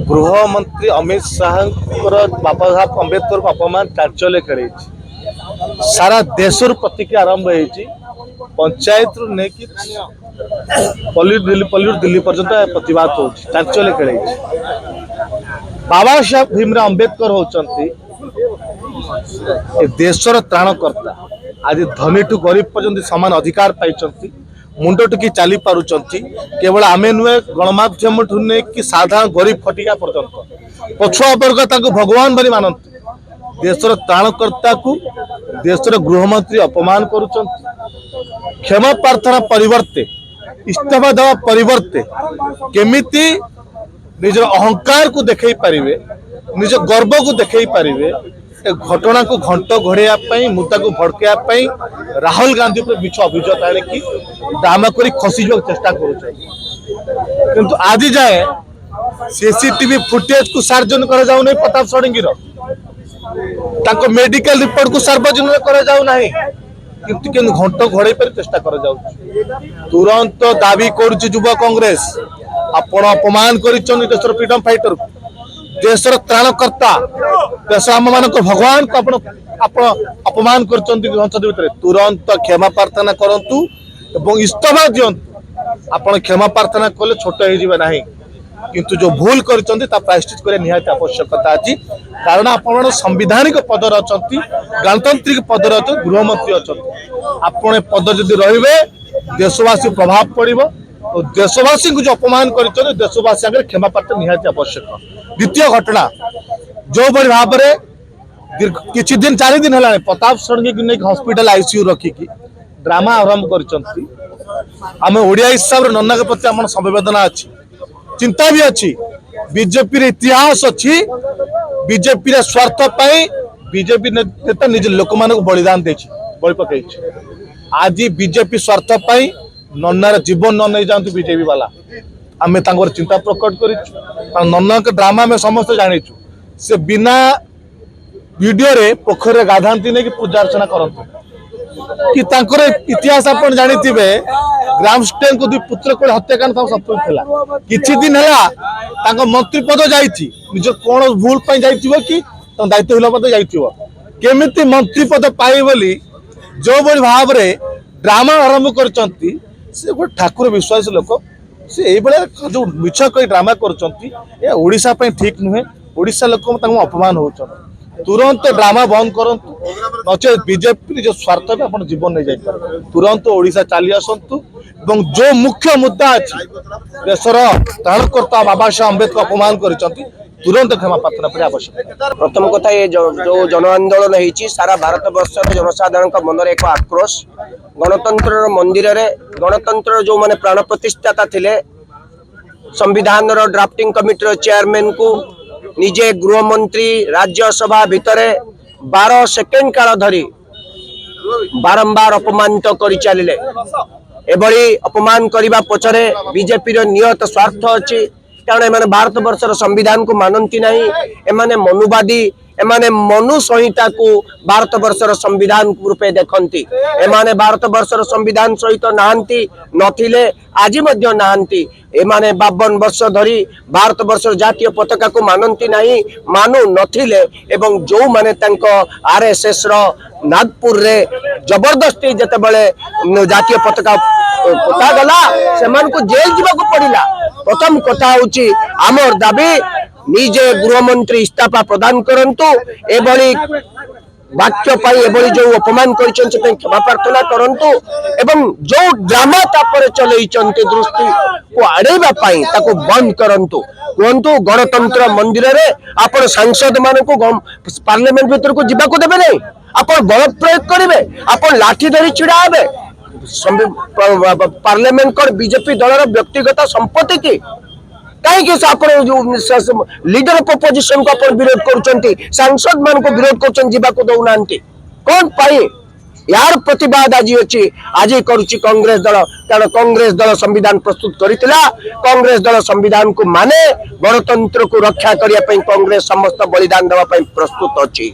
गृह मंत्री अमित शाह बाबा साहब अंबेडकर को अपमान चांचल्य करे सारा देश प्रतिक्रिया आरंभ होती पंचायत रु नहीं पल्लू दिल्ली पर्यटन प्रतिवाद हो चांचल्य करे बाबा साहब भीमराव अंबेडकर होती देशर त्राणकर्ता आज धनी टू गरीब पर्यंत समान अधिकार पाई मुंड टिकी चली पार्टी केवल आमे नुहे गणमाध्यम ठू नहीं कि साधारण गरीब फटिका पर्यंत पछुआ वर्ग भगवान बनी मानती देशर त्राणकर्ता को देशर गृहमंत्री अपमान करुँच क्षमा प्रार्थना परिवर्ते इस्तीफा देवा परिवर्ते केमिति निज अहंकार को देखई पारिबे निज गर्व को देखई पारिबे घटना को घंट घोड़ाई मुद्दा को भड़कई राहुल गांधी पर मिछ अभियोग आनिकी ड्रामा कर खसी चेष्टा कर आज जाए सीसीटीवी फुटेज को सार्वजनिक कर जाऊ नहीं प्रताप षडंगीर मेडिकल रिपोर्ट को सार्वजनिक कर जाऊ नहीं किंतु घंट घोड़ाई पर चेष्टा कर तुरंत दाबी कर युवा कांग्रेस आपण अपमान कर देशर फ्रीडम फाइटर देशर त्राणकर्ता देश आम मान भगवान को अपमान कर संसद भितर तुरंत क्षमा प्रार्थना करंतु एवं इस्तीफा दियंतु आपण क्षमा प्रार्थना कले छोट हो ना किंतु जो भूल कर प्रायश्चित करने निहाती आवश्यकता अच्छी कारण आपण संविधानिक पद अच्छा गणतांत्रिक पद अच्छा गृहमंत्री अच्छा आपण पद जदि रे देशवासी प्रभाव पड़ो तो देशवासी को जो अपमान कर देशवासी आगे क्षमा प्रार्थना निहाती आवश्यक द्वितीय घटना जो बड़ी भाव में किछि दिन 4 दिन है प्रताप षडंगी को हॉस्पिटल आईसीयू रखिकी ड्रामा आरंभ कर ओडिया हिसाब से नन्ना के प्रति आम संवेदना अच्छी चिंता भी अच्छी बीजेपी इतिहास अच्छी बीजेपी स्वार्थ पाई बीजेपी नेता निज लोक मान बलिदान बलि पकई आज बीजेपी स्वार्थ पाई नन्नार जीवन न नहीं जातु बीजेपी वाला आम चिंता प्रकट कर नन्ना के ड्रामा में समस्त जानीचु से बिना वीडियो रे पोखर रे गाधांती नहीं कि पूजा अर्चना करते कि तांकर इतिहास आप जानिथिबे ग्रामस्टेन को दुई पुत्र को हत्याकांड सफल थिला किछि दिन हला तांको मंत्री पद जाईछि निज कोन भूल पई जाईथिबो कि त दायित्व हिला पद जाईथिबो केमिति मंत्री पद पाई बोली जो बड़ी भाव रे ड्रामा आरंभ करचंती से गो ठाकुर विश्वास लोक से एई बेले जो मिछ कई ड्रामा करचंती ए ओडिसा पई ठीक नुहे ओडिसा लोक तांको अपमान होचन तुरंत ड्रामा बंद करंतु नचे बीजेपी जो स्वार्थ में अपन जीवन नहीं जाए तुरंत ओडिशा चली आसतु एवं जो मुख्य मुद्दा अच्छी देशर त्राणकर्ता बाबा साहेब अम्बेडकर अपमान कर तुरंत क्षमा प्रार्थना पर आवश्यक। प्रथम कथा ये जो जन आंदोलन होती सारा भारत वर्ष जनसाधारण मन एक आक्रोश गणतंत्र मंदिर रे गणतंत्र जो माने प्राण प्रतिष्ठाता थिले संविधान ड्राफ्टिंग कमिटी चेयरमैन को निजे गृहमंत्री राज्यसभा भितर 12 सेकेंड काल धरी बारंबार अपमानित कर चलिले एभली अपमान करने पछरे बीजेपी नियत स्वार्थ अच्छी कारण एमाने भारत वर्षर संविधान को मानती नहीं एमाने मनुवादी एमाने मनु संहिता को भारत वर्षर संविधान रूपे देखती एमाने भारत वर्षर संविधान सहित नहांती नथिले आज मध्य नहांती एमाने 52 वर्ष धरी भारत वर्षर जातीय पताका को मानती नहीं मानु नथिले एवं जो माने तांको आरएसएस रो नागपुर रे जबरदस्ती जते बेले जातीय पताका पोता गला सेमान को जेल जीवा को पड़िला प्रथम कथा होची आमर दाबी निजे गृहमंत्री इस्तीफा प्रदान करंतु एभली वाक्य पाई एभली जो अपमान करिसं क्षमा प्रार्थना करंतु एवं जो ड्रामा तापर चलैचंते दृष्टि को आड़ेबा पाई ताको बंद करंतु कहंतु गणतंत्र मंदिर रे आपण सांसद मानको पार्लियामेंट भीतर को जिबा को देबे नै आपण बल प्रयोग करिवे आपण लाठी धरी छिड़ा हेबे पार्लियामेंट को बीजेपी दलर व्यक्तिगत संपत्ति की कहीं लीडर ऑफ अपोजिशन को अपन विरोध करुचंती सांसद मान को विरोध करचन जीवा को दउना कौन पाई यार प्रतिवाद आज अच्छी आज करुच्ची कांग्रेस दल कारण कांग्रेस दल संविधान प्रस्तुत करितिला कांग्रेस दल संविधान को माने गणतंत्र को रक्षा करने कांग्रेस समस्त बलिदान देवा प्रस्तुत अच्छी।